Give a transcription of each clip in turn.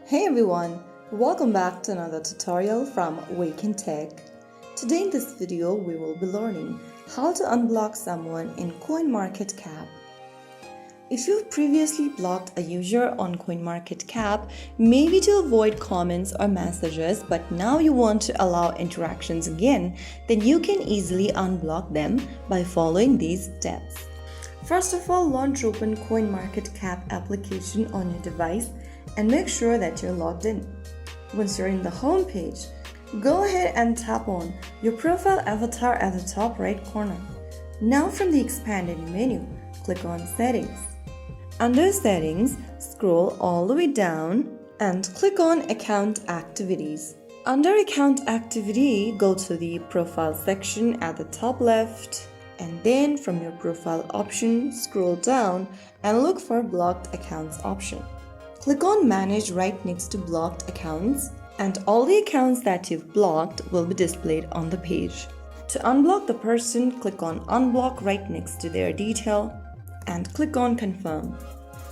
Hey everyone, welcome back to another tutorial from Wake&Tech. Today in this video we will be learning how to unblock someone in CoinMarketCap. If you've previously blocked a user on CoinMarketCap, maybe to avoid comments or messages, but now you want to allow interactions again, then you can easily unblock them by following these steps. First of all, launch open CoinMarketCap application on your device and make sure that you're logged in. Once you're in the home page, go ahead and tap on your profile avatar at the top right corner. Now from the expanded menu, click on Settings. Under Settings, scroll all the way down and click on Account Activities. Under Account Activity, go to the Profile section at the top left, and then from your Profile option, scroll down and look for Blocked Accounts option. Click on Manage right next to Blocked Accounts, and all the accounts that you've blocked will be displayed on the page. To unblock the person, click on Unblock right next to their detail and click on Confirm.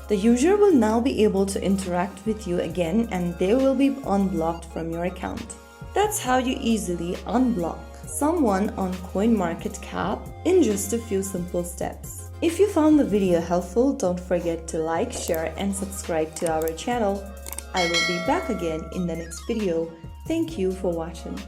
The user will now be able to interact with you again and they will be unblocked from your account. That's how you easily unblock someone on CoinMarketCap in just a few simple steps. If you found the video helpful, don't forget to like, share and subscribe to our channel. I will be back again in the next video. Thank you for watching.